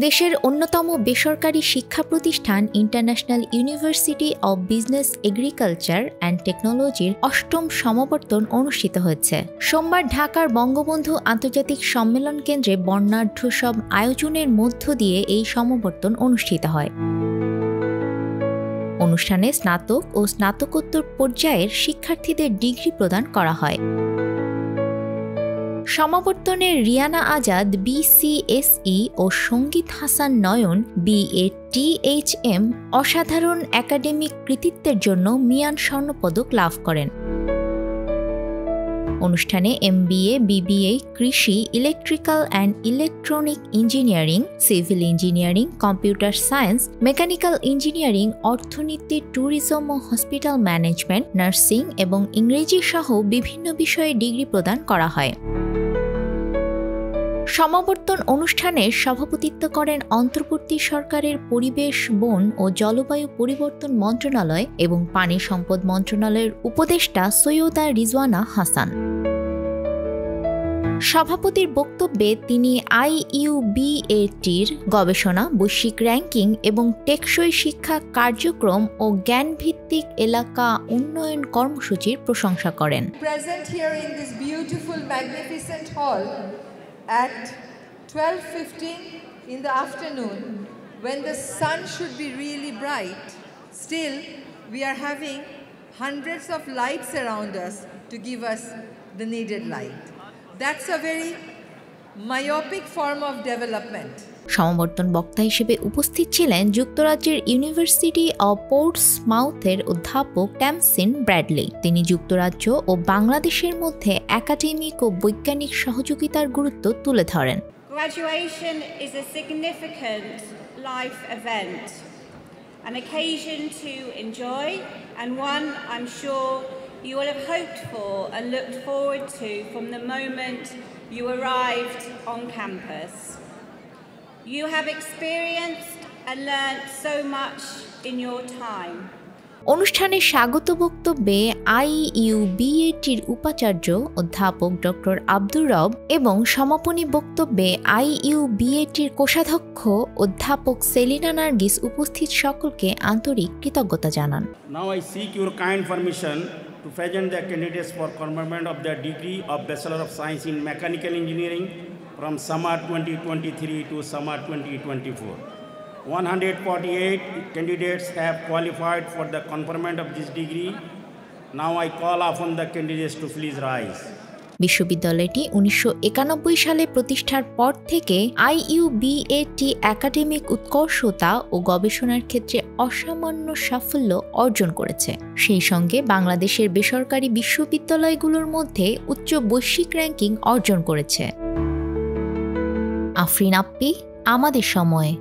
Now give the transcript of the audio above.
দেশের অন্যতম বেসরকারি শিক্ষা প্রতিষ্ঠান international university of business agriculture and টেকনোলজির ৮ম সমাবর্তন অনুষ্ঠিত হয়েছে। সোমবার ঢাকার বঙ্গবন্ধু আন্তর্জাতিক সম্মেলন কেন্দ্রে বর্ণাঢ্য সব আয়োজনের মধ্য দিয়ে এই সমাবর্তন অনুষ্ঠিত হয়। অনুষ্ঠানে স্নাতক ও স্নাতকোত্তর পর্যায়ের শিক্ষার্থীদের ডিগ্রি প্রদান করা হয়। সমাবর্তনে রিয়ানা আজাদ BCSE ও সঙ্গীত হাসান নয়ন BA-THM অসাধারণ একাডেমিক কৃতিত্বের জন্য মিয়ান স্বর্ণপদক লাভ করেন। অনুষ্ঠানে MBA, BBA, কৃষি, electrical and electronic engineering, civil engineering, computer science, mechanical engineering, অর্থনীতি, ট্যুরিজম ও হসপিটাল ম্যানেজমেন্ট, নার্সিং এবং ইংরেজি সহ বিভিন্ন বিষয়ে ডিগ্রি প্রদান করা হয়। সমাবর্তন অনুষ্ঠানে সভাপতিত্ব করেন অন্তর্বর্তী সরকারের পরিবেশ, বন ও জলবায়ু পরিবর্তন মন্ত্রণালয় এবং পানি সম্পদ মন্ত্রণালয়ের উপদেষ্টা সৈয়দা রিজওয়ানা হাসান। সভাপতির বক্তব্যে তিনি IUBATর গবেষণা, বৈশ্বিক র্যাঙ্কিং এবং টেকসই শিক্ষা কার্যক্রম ও জ্ঞানভিত্তিক এলাকা উন্নয়ন কর্মসূচির প্রশংসা করেন। At 12:15 in the afternoon, when the sun should be really bright, still we are having hundreds of lights around us to give us the needed light. That's a very myopic form of development. সমাবর্তন বক্তা হিসেবে উপস্থিত ছিলেন যুক্তরাজ্যের university of পোর্টসমাউথের অধ্যাপক ট্যামসিন Bradley. তিনি যুক্তরাজ্য ও বাংলাদেশের মধ্যে একাডেমিক ও বৈজ্ঞানিক সহযোগিতার গুরুত্ব তুলে ধরেন। Graduation is a significant life event, an occasion to enjoy and one I'm sure you will have hoped for and looked forward to from the moment you arrived on campus. You have experienced and learned so much in your time. অনুষ্ঠানে স্বাগত বক্তব্যে IUBATর উপাচার্য অধ্যাপক doctor Abdur রব এবং সমাপনী বক্তব্যে IUBATর কোষাধ্যক্ষ অধ্যাপক সেলিনা নার্গিস উপস্থিত সকলকে আন্তরিক কৃতজ্ঞতা জানান। Now I seek your kind permission to present the candidates for conferment of the degree of Bachelor of Science in Mechanical Engineering from summer 2023 to summer 2024. 148 candidates have qualified for the conferment of this degree. Now I call upon the candidates to please rise. বিশ্ববিদ্যালয়টি 1991 সালে প্রতিষ্ঠার পর থেকে IUBAT academic উৎকর্ষতা ও গবেষণার ক্ষেত্রে অসামান্য সাফল্য অর্জন করেছে। সেই সঙ্গে বাংলাদেশের বেসরকারি বিশ্ববিদ্যালয়গুলোর মধ্যে উচ্চ বৈশ্বিক র্যাঙ্কিং অর্জন করেছে। আফরিন আপ্পি, আমাদের সময়।